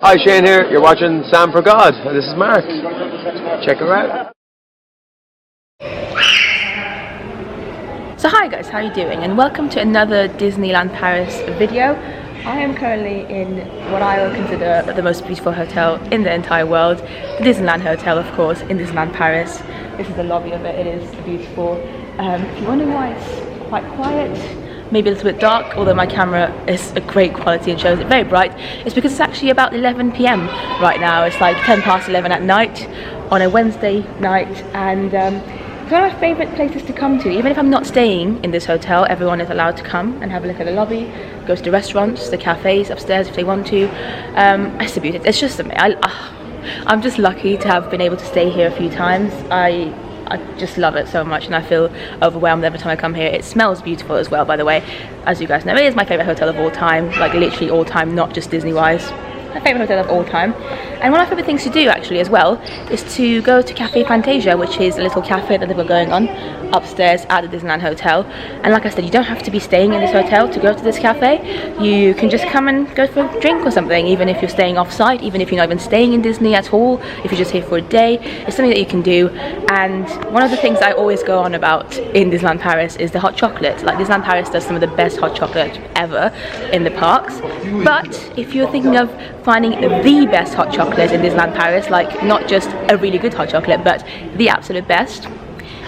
Hi, Shane here. You're watching Sam for God, and this is Mark. Check her out. So hi guys, how are you doing? And welcome to another Disneyland Paris video. I am currently in what I will consider the most beautiful hotel in the entire world. The Disneyland Hotel, of course, in Disneyland Paris. This is the lobby of it. It is beautiful. If you're wondering why it's quite quiet, maybe a little bit dark, although my camera is a great quality and shows it very bright, it's because it's actually about 11 PM right now. It's like 10 past 11 at night on a Wednesday night, and it's one of my favourite places to come to. Even if I'm not staying in this hotel, everyone is allowed to come and have a look at the lobby, go to the restaurants, the cafes upstairs if they want to. It's a beauty. It's just amazing. I'm just lucky to have been able to stay here a few times. I just love it so much, and I feel overwhelmed every time I come here. It smells beautiful as well, by the way. As you guys know, it is my favourite hotel of all time, like literally all time, not just Disney-wise. My favourite hotel of all time. And one of my favourite things to do actually as well is to go to Cafe Fantasia, which is a little cafe that they've got going on upstairs at the Disneyland Hotel. And like I said, you don't have to be staying in this hotel to go to this cafe. You can just come and go for a drink or something, even if you're staying off-site, even if you're not even staying in Disney at all, if you're just here for a day. It's something that you can do. And one of the things I always go on about in Disneyland Paris is the hot chocolate. Like, Disneyland Paris does some of the best hot chocolate ever in the parks. But if you're thinking of finding the best hot chocolate in Disneyland Paris, like not just a really good hot chocolate, but the absolute best,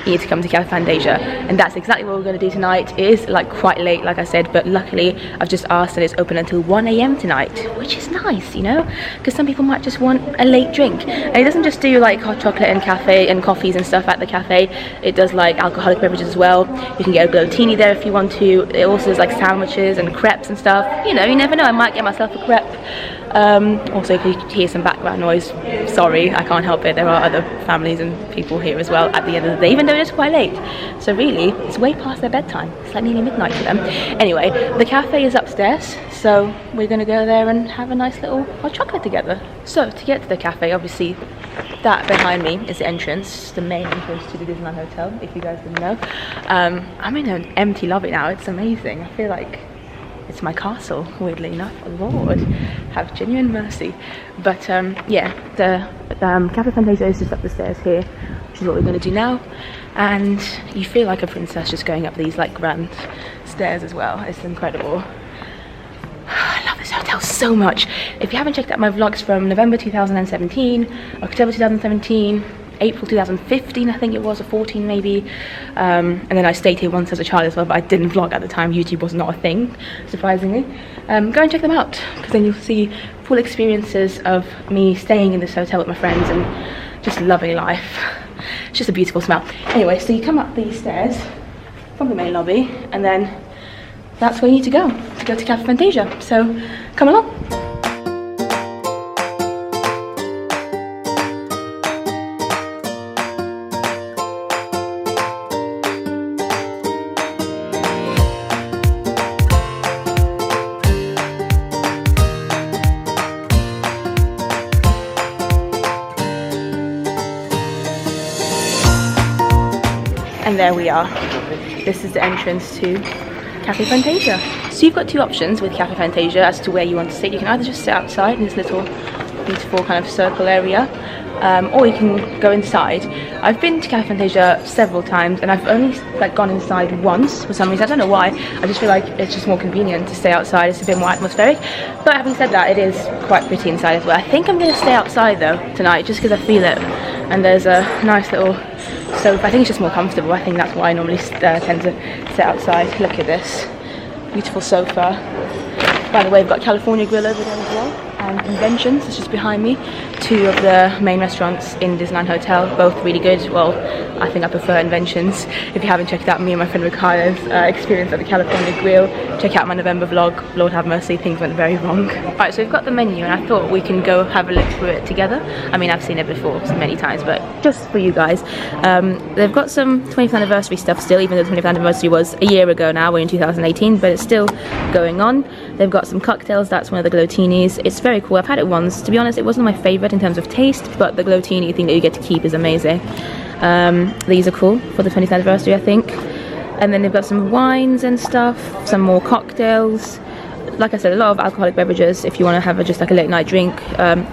you need to come to Cafe Fantasia, and that's exactly what we're going to do tonight. It is like quite late, like I said, but luckily I've just asked and it's open until 1 AM tonight, which is nice, you know, because some people might just want a late drink. And it doesn't just do like hot chocolate and cafe and coffees and stuff at the cafe. It does like alcoholic beverages as well. You can get a glotini there if you want to. It also does like sandwiches and crepes and stuff. You know, you never know, I might get myself a crepe. Also, if you hear some background noise, sorry, I can't help it. There are other families and people here as well at the end of the day, even though it's quite late. So really, it's way past their bedtime. It's like nearly midnight for them. Anyway, the cafe is upstairs, so we're going to go there and have a nice little hot chocolate together. So to get to the cafe, obviously, that behind me is the entrance, the main entrance to the Disneyland Hotel, if you guys didn't know. I'm in an empty lobby now. It's amazing. I feel like it's my castle, weirdly enough. Lord, have genuine mercy. But yeah, the Cafe Fantasia is just up the stairs here, which is what we're going to do now. And you feel like a princess just going up these like grand stairs as well. It's incredible. I love this hotel so much. If you haven't checked out my vlogs from November 2017, October 2017, April 2015 I think it was, or 14 maybe, and then I stayed here once as a child as well, but I didn't vlog at the time. YouTube was not a thing, surprisingly. Go and check them out, because then you'll see full experiences of me staying in this hotel with my friends and just loving life. It's just a beautiful smell. Anyway, so you come up these stairs from the main lobby, and then that's where you need to go to Cafe Fantasia. So come along. And there we are. This is the entrance to Cafe Fantasia. So you've got two options with Cafe Fantasia as to where you want to sit. You can either just sit outside in this little beautiful kind of circle area, or you can go inside. I've been to Cafe Fantasia several times, and I've only like gone inside once for some reason. I don't know why. I just feel like it's just more convenient to stay outside. It's a bit more atmospheric. But having said that, it is quite pretty inside as well. I think I'm going to stay outside though tonight, just because I feel it. And there's a nice little sofa. I think it's just more comfortable. I think that's why I normally tend to sit outside. Look at this beautiful sofa. By the way, we've got California Grill over there as well, and Inventions is just behind me. Two of the main restaurants in Disneyland Hotel, both really good. Well, I think I prefer Inventions. If you haven't checked out me and my friend Ricardo's experience at the California Grill, check out my November vlog. Lord have mercy, things went very wrong. Alright, so we've got the menu, and I thought we can go have a look through it together. I mean, I've seen it before many times, but just for you guys. They've got some 20th anniversary stuff still, even though the 20th anniversary was a year ago now. We're in 2018, but it's still going on. They've got some cocktails. That's one of the glotinis. It's very cool. I've had it once. To be honest, it wasn't my favourite in terms of taste, but the glotini thing that you get to keep is amazing. These are cool for the 20th anniversary, I think. And then they've got some wines and stuff, some more cocktails. like I said, a lot of alcoholic beverages if you want to have just like a late night drink,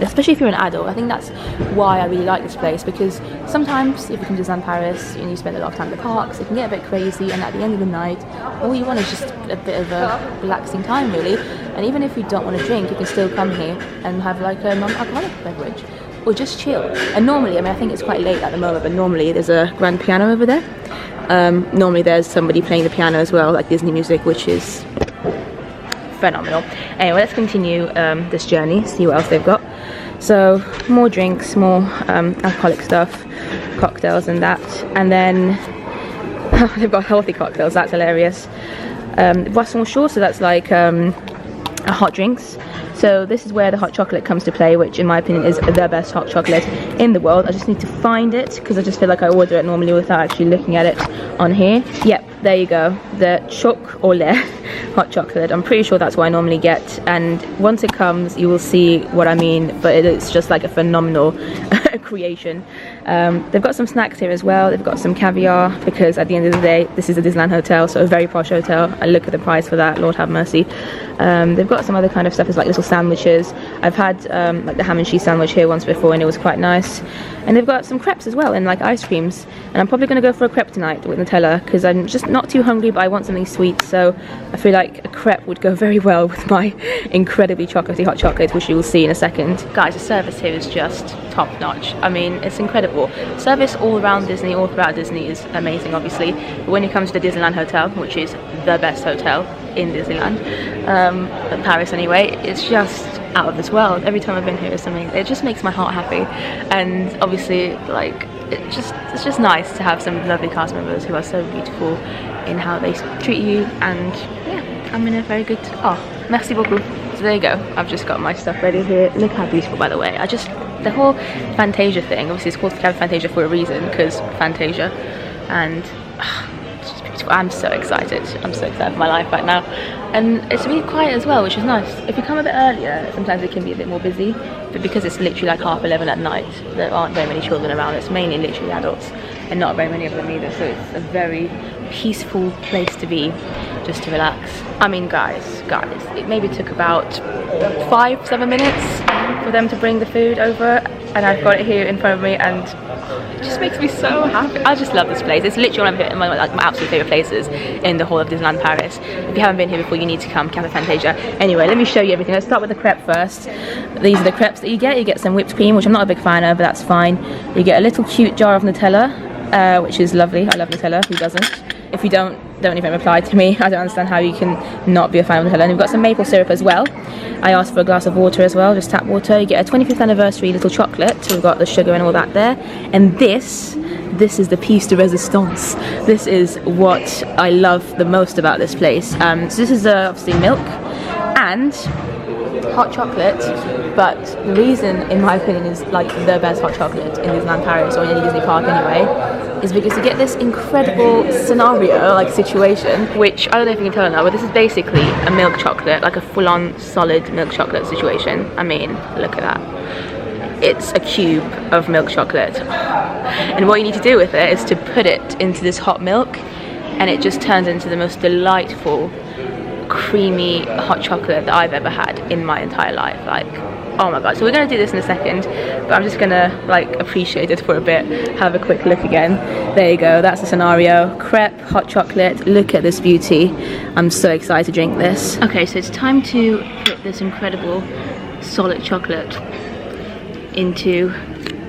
especially if you're an adult. I think that's why I really like this place, because sometimes if you come to Disneyland Paris and you spend a lot of time in the parks, it can get a bit crazy, and at the end of the night all you want is just a bit of a relaxing time really. And even if you don't want to drink, you can still come here and have like a non-alcoholic beverage or just chill. And normally, I mean, I think it's quite late at the moment, but normally there's a grand piano over there. Normally there's somebody playing the piano as well, like Disney music, which is phenomenal. Anyway, let's continue this journey, see what else they've got. So more drinks, more alcoholic stuff, cocktails and that, and then they've got healthy cocktails, that's hilarious. Boisson chaud, so that's like hot drinks. So this is where the hot chocolate comes to play, which in my opinion is the best hot chocolate in the world. I just need to find it because I just feel like I order it normally without actually looking at it on here. Yep, there you go, the choc au lait hot chocolate. I'm pretty sure that's what I normally get, and once it comes you will see what I mean, but it's just like a phenomenal creation. They've got some snacks here as well. They've got some caviar, because at the end of the day this is a Disneyland hotel, so a very posh hotel. I look at the price for that, Lord have mercy. They've got some other kind of stuff, as like little sandwiches. I've had like the ham and cheese sandwich here once before and it was quite nice. And they've got some crepes as well, and like ice creams, and I'm probably going to go for a crepe tonight with Nutella because I'm just not too hungry, but I want something sweet, so I feel like a crepe would go very well with my incredibly chocolatey hot chocolate, which you will see in a second. Guys, the service here is just top notch. I mean, it's incredible. Service all around Disney, all throughout Disney is amazing obviously, but when it comes to the Disneyland Hotel, which is the best hotel in Disneyland, Paris anyway, it's just out of this world. Every time I've been here, it's amazing. It just makes my heart happy, and obviously like it's just nice to have some lovely cast members who are so beautiful in how they treat you, and yeah, I'm in a very good, oh, merci beaucoup. So there you go, I've just got my stuff ready here. Look how beautiful, by the way. The whole Fantasia thing, obviously it's called Cafe Fantasia for a reason, because Fantasia, and it's just beautiful. I'm so excited for my life right now, and it's really quiet as well, which is nice. If you come a bit earlier, sometimes it can be a bit more busy, but because it's literally like 11:30 at night, there aren't very many children around. It's mainly literally adults, and not very many of them either, so it's a very peaceful place to be, just to relax. I mean, guys, it maybe took about 5-7 minutes for them to bring the food over, and I've got it here in front of me, and it just makes me so happy. I just love this place. It's literally one of my absolute favourite places in the whole of Disneyland Paris. If you haven't been here before, you need to come, Cafe Fantasia. Anyway, let me show you everything. Let's start with the crepe first. These are the crepes that you get. You get some whipped cream, which I'm not a big fan of, but that's fine. You get a little cute jar of Nutella, which is lovely. I love Nutella, who doesn't? If you don't even reply to me. I don't understand how you can not be a fan of Nutella. And we've got some maple syrup as well. I asked for a glass of water as well, just tap water. You get a 25th anniversary little chocolate. So we've got the sugar and all that there. And this is the piece de resistance. This is what I love the most about this place. So this is obviously milk and hot chocolate, but the reason, in my opinion, is like the best hot chocolate in Disneyland Paris, or in any Disney park anyway, is because you get this incredible scenario, like situation, which I don't know if you can tell or not, but this is basically a milk chocolate, like a full-on solid milk chocolate situation. I mean, look at that. It's a cube of milk chocolate, and what you need to do with it is to put it into this hot milk, and it just turns into the most delightful creamy hot chocolate that I've ever had in my entire life. Like, oh my god. So we're gonna do this in a second, but I'm just gonna like appreciate it for a bit, have a quick look again. There you go, that's the scenario. Crepe, hot chocolate, look at this beauty. I'm so excited to drink this. Okay, so it's time to put this incredible solid chocolate into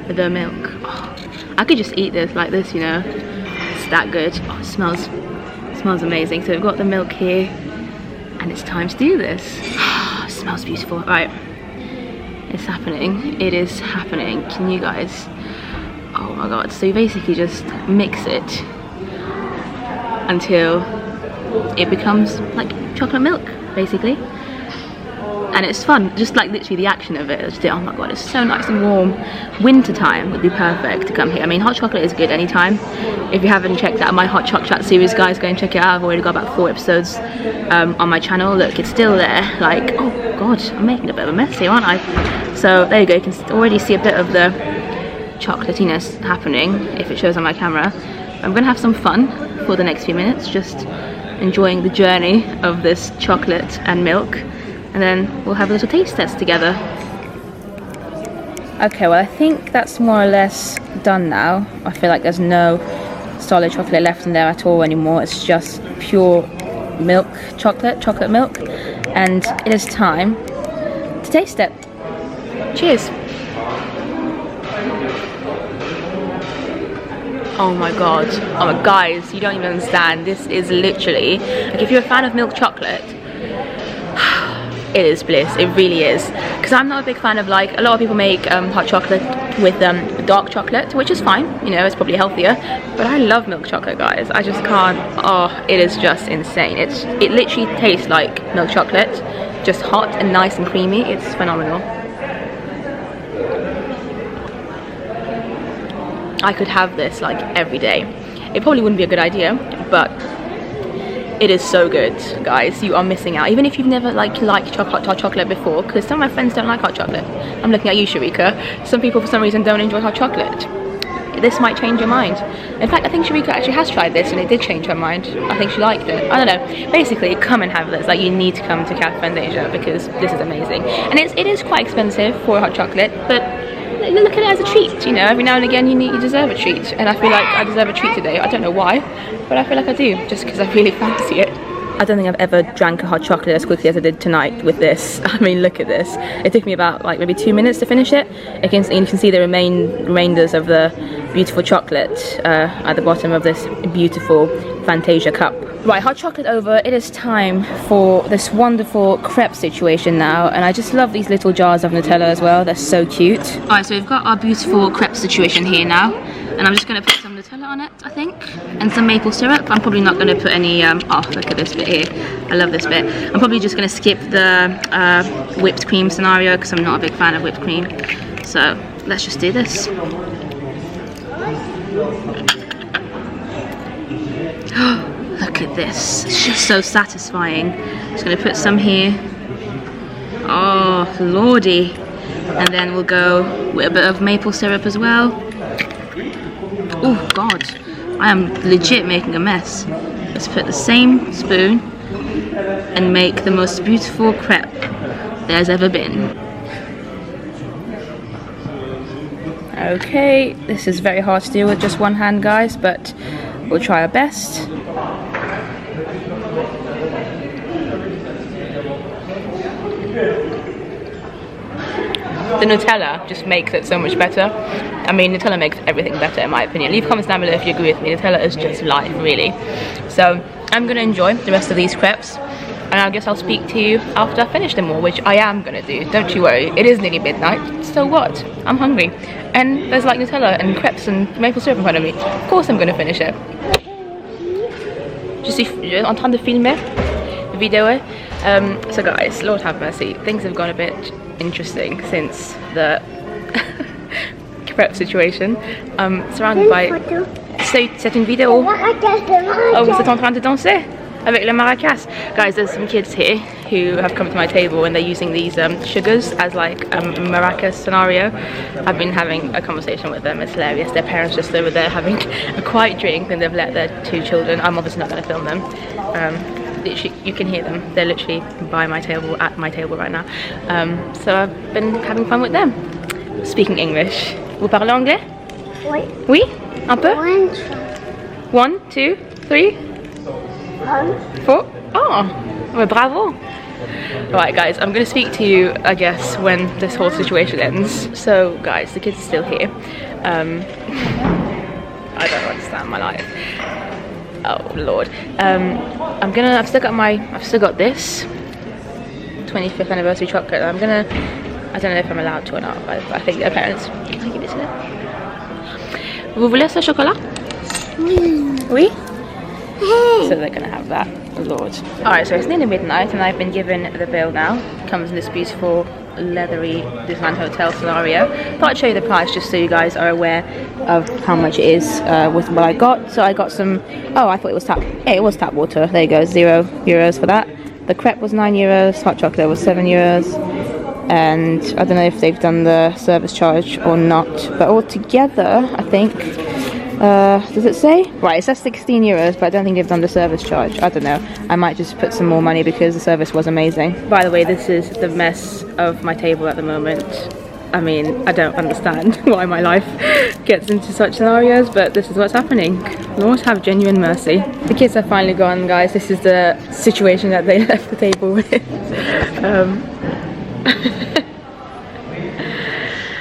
the milk. Oh, I could just eat this like this, you know, it's that good. Oh, it smells amazing. So we've got the milk here, and it's time to do this. It smells beautiful. All right, it's happening. It is happening. Can you guys? Oh my god. So you basically just mix it until it becomes like chocolate milk, basically. And it's fun, just like literally the action of it. Just, oh my god, it's so nice and warm. Winter time would be perfect to come here. I mean, hot chocolate is good anytime. If you haven't checked out my hot chocolate series, guys, go and check it out. I've already got about 4 episodes on my channel. Look, it's still there. Like, oh god, I'm making a bit of a mess here, aren't I? So there you go. You can already see a bit of the chocolatiness happening if it shows on my camera. I'm gonna have some fun for the next few minutes, just enjoying the journey of this chocolate and milk. and then we'll have a little taste test together. Okay, well I think that's more or less done now. I feel like there's no solid chocolate left in there at all anymore. It's just pure milk chocolate milk, and it is time to taste it. Cheers. Oh my god. Oh my guys, you don't even understand. This is literally, like, if you're a fan of milk chocolate, it is bliss. It really is. Because I'm not a big fan of, like, a lot of people make hot chocolate with dark chocolate, which is fine, you know, it's probably healthier, but I love milk chocolate, guys. I just can't. Oh, it is just insane. It literally tastes like milk chocolate, just hot and nice and creamy. It's phenomenal. I could have this like every day. It probably wouldn't be a good idea, but it is so good, guys. You are missing out. Even if you've never liked hot chocolate before, because some of my friends don't like hot chocolate. I'm looking at you, Sharika. Some people for some reason don't enjoy hot chocolate. This might change your mind. In fact, I think Sharika actually has tried this and it did change her mind. I think she liked it. I don't know. Basically, come and have this. Like, you need to come to Cafe Fantasia because this is amazing. And it is quite expensive for hot chocolate, but look at it as a treat, you know. Every now and again you deserve a treat, and I feel like I deserve a treat today. I don't know why, but I feel like I do, just because I really fancy it. I don't think I've ever drank a hot chocolate as quickly as I did tonight with this. I mean, look at this. It took me about like maybe 2 minutes to finish it. You can see the remainders of the beautiful chocolate at the bottom of this beautiful Fantasia cup. Right, hot chocolate over. It is time for this wonderful crepe situation now, and I just love these little jars of Nutella as well. They're so cute. Alright, so we've got our beautiful crepe situation here now, and I'm just going to put some Nutella on it, I think, and some maple syrup. I'm probably not going to put any, oh, look at this bit here. I love this bit. I'm probably just going to skip the whipped cream scenario because I'm not a big fan of whipped cream. So let's just do this. Look at this, it's just so satisfying. Just gonna put some here. Oh lordy. And then we'll go with a bit of maple syrup as well. Oh god, I am legit making a mess. Let's put the same spoon and make the most beautiful crepe there's ever been. Okay, this is very hard to do with just one hand, guys, but we'll try our best. The Nutella just makes it so much better. I mean, Nutella makes everything better in my opinion. Leave comments down below if you agree with me. Nutella is just life, really. So I'm gonna enjoy the rest of these crepes, and I guess I'll speak to you after I finish them all, which I am gonna do. Don't you worry, it is nearly midnight, so what? I'm hungry. And there's like Nutella and crepes and maple syrup in front of me. Of course I'm gonna finish it. Je suis en train de filmer video. So guys, Lord have mercy, things have gone a bit interesting since the crepe situation. Surrounded by... C'est une vidéo. Oh, vous êtes en train de danser avec le maracas. Guys, there's some kids here who have come to my table and they're using these sugars as like a maracas scenario. I've been having a conversation with them. It's hilarious. Their parents just over there having a quiet drink and they've let their 2 children. I'm obviously not going to film them. Literally, you can hear them. They're literally by my table, at my table right now. So I've been having fun with them. Speaking English. Vous parlez anglais? Oui. Oui? Un peu? 1, 2, 3, 4. Oh, well, bravo. Right guys, I'm going to speak to you, I guess, when this whole situation ends. So guys, the kids are still here. I don't understand my life. Oh lord. I've still got this 25th anniversary chocolate. I don't know if I'm allowed to or not, but I think their parents. Can I give it to them? Vous voulez ce chocolat? Oui? So they're gonna have that. Lord. Alright, so it's nearly midnight and I've been given the bill now. It comes in this beautiful leathery Disneyland Hotel scenario. Thought I'd show you the price just so you guys are aware of how much it is with what I got. So I got some, oh, I thought it was tap, hey, it was tap water. There you go, €0 for that. The crepe was €9, hot chocolate was €7, and I don't know if they've done the service charge or not, but altogether I think Does it say? Right, it says 16 euros, but I don't think they've done the service charge. I don't know. I might just put some more money because the service was amazing. By the way, this is the mess of my table at the moment. I mean, I don't understand why my life gets into such scenarios, but this is what's happening. Lord have genuine mercy. The kids have finally gone, guys. This is the situation that they left the table with.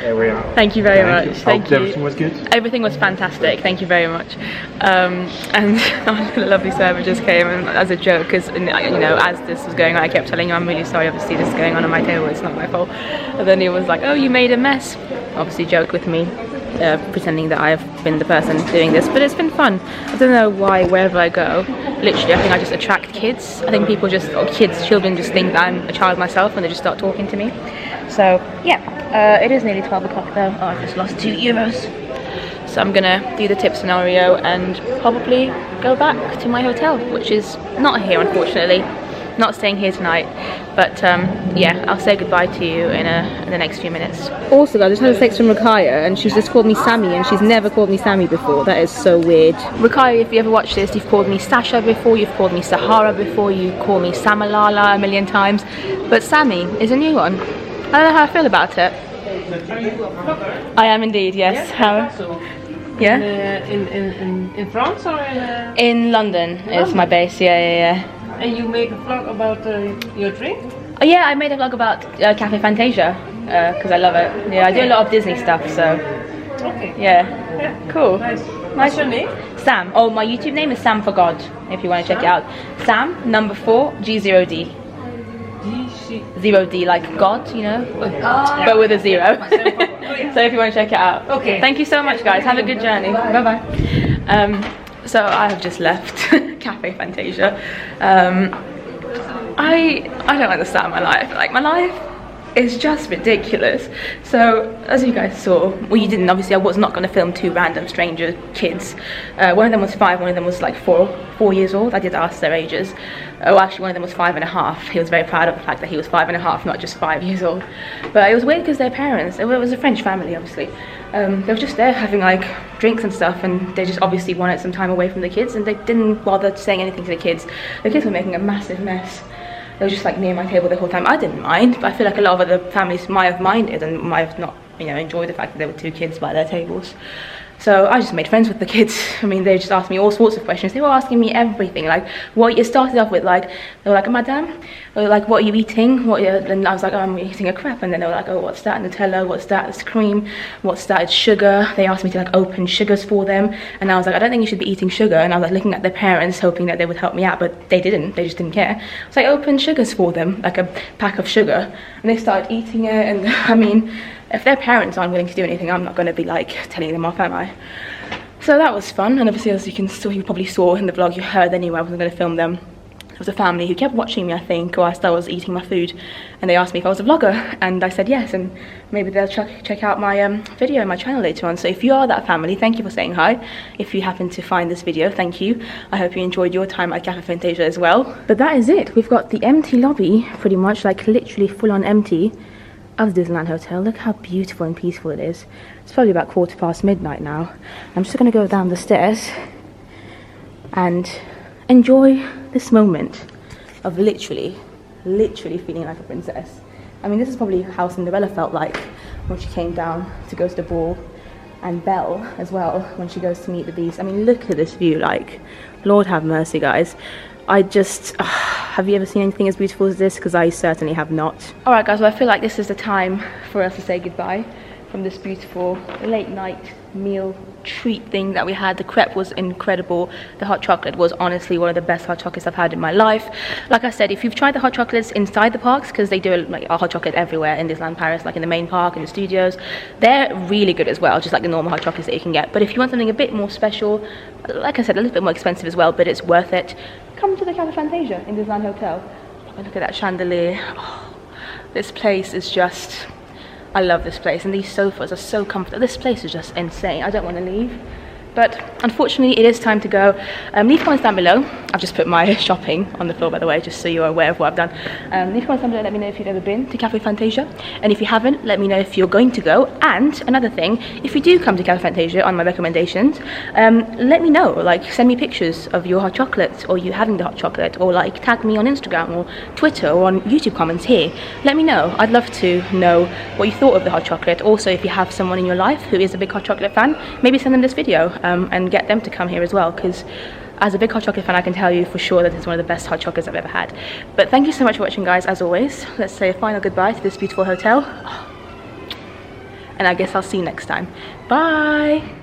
There we are. Thank you very much. Thank you. Everything was good? Everything was fantastic. Thank you very much. And a lovely server just came, and as a joke, because you know, as this was going on, I kept telling him, I'm really sorry, obviously this is going on my table, it's not my fault. And then he was like, oh, you made a mess. Obviously joked with me, pretending that I have been the person doing this, but it's been fun. I don't know why, wherever I go, literally I think I just attract kids. I think people just, or children just think that I'm a child myself, and they just start talking to me. So yeah, it is nearly 12 o'clock though. Oh, I've just lost 2 euros. So I'm gonna do the tip scenario and probably go back to my hotel, which is not here unfortunately. Not staying here tonight, but yeah, I'll say goodbye to you in the next few minutes. Also, I just had a text from Rakaya, and she's just called me Sammy, and she's never called me Sammy before. That is so weird. Rakaya, if you ever watch this, you've called me Sasha before, you've called me Sahara before, you call me Samalala a million times, but Sammy is a new one. I don't know how I feel about it. Are you a vlogger? I am indeed, yes. How? So, Yeah. in France or In London is my base. Yeah. And you make a vlog about your drink? Oh yeah, I made a vlog about Cafe Fantasia because I love it. Yeah, I do a lot of Disney stuff, so Okay. yeah. Cool. Nice. Nice. What's your name? Sam. Oh, my YouTube name is Sam for God. If you want to check it out. Sam number 4 G0D. 0D like God, you know, but with a 0. So if you want to check it out. Okay. Thank you so much, guys. Have a good journey. Bye bye. So I have just left Cafe Fantasia. I don't understand my life. Like, my life is just ridiculous. So as you guys saw, well, you didn't, obviously I was not going to film 2 random stranger kids. One of them was 5, one of them was like 4 years old. I did ask their ages. Oh, actually one of them was 5.5. He was very proud of the fact that he was 5.5, not just 5 years old. But it was weird because their parents, it was a French family obviously, they were just there having like drinks and stuff, and they just obviously wanted some time away from the kids, and they didn't bother saying anything to the kids. The kids were making a massive mess. They were just like near my table the whole time. I didn't mind, but I feel like a lot of other families might have minded and might have not, you know, enjoyed the fact that there were 2 kids by their tables. So I just made friends with the kids. I mean, they just asked me all sorts of questions. They were asking me everything, like what you started off with, like they were like, Madame, they were like, what are you eating? And I was like, oh, I'm eating a crepe. And then they were like, oh, what's that? Nutella? What's that? It's cream. What's that? It's sugar. They asked me to like open sugars for them, and I was like, I don't think you should be eating sugar. And I was like looking at their parents, hoping that they would help me out, but they didn't. They just didn't care. So I opened sugars for them, like a pack of sugar, and they started eating it. And I mean, if their parents aren't willing to do anything, I'm not going to be like telling them off, am I? So that was fun, and obviously as you probably saw in the vlog, you heard anyway, I wasn't going to film them. There was a family who kept watching me, I think, whilst I was eating my food, and they asked me if I was a vlogger, and I said yes, and maybe they'll check out my video on my channel later on. So if you are that family, thank you for saying hi. If you happen to find this video, thank you. I hope you enjoyed your time at Cafe Fantasia as well. But that is it. We've got the empty lobby, pretty much, like literally full on empty, of the Disneyland Hotel. Look how beautiful and peaceful it is. It's probably about 1:15 midnight now. I'm just going to go down the stairs and enjoy this moment of literally feeling like a princess. I mean, this is probably how Cinderella felt like when she came down to go to the ball, and Belle as well when she goes to meet the Beast. I mean, look at this view, like, Lord have mercy, guys. I just, have you ever seen anything as beautiful as this? Because I certainly have not. Alright guys, well I feel like this is the time for us to say goodbye from this beautiful late night meal treat thing that we had. The crepe was incredible. The hot chocolate was honestly one of the best hot chocolates I've had in my life. Like I said, if you've tried the hot chocolates inside the parks, because they do like a hot chocolate everywhere in Disneyland Paris, like in the main park, in the studios, they're really good as well, just like the normal hot chocolates that you can get. But if you want something a bit more special, like I said, a little bit more expensive as well, but it's worth it, come to the Cafe Fantasia in Disneyland Hotel. Look at that chandelier. Oh, this place is just, I love this place, and these sofas are so comfortable. This place is just insane. I don't want to leave. But unfortunately, it is time to go. Leave comments down below. I've just put my shopping on the floor, by the way, just so you're aware of what I've done. Leave comments down below. Let me know if you've ever been to Cafe Fantasia. And if you haven't, let me know if you're going to go. And another thing, if you do come to Cafe Fantasia on my recommendations, let me know. Like, send me pictures of your hot chocolate, or you having the hot chocolate, or like tag me on Instagram or Twitter or on YouTube comments here. Let me know. I'd love to know what you thought of the hot chocolate. Also, if you have someone in your life who is a big hot chocolate fan, maybe send them this video. And get them to come here as well, because as a big hot chocolate fan, I can tell you for sure that it's one of the best hot chocolates I've ever had. But thank you so much for watching, guys. As always, let's say a final goodbye to this beautiful hotel, and I guess I'll see you next time. Bye.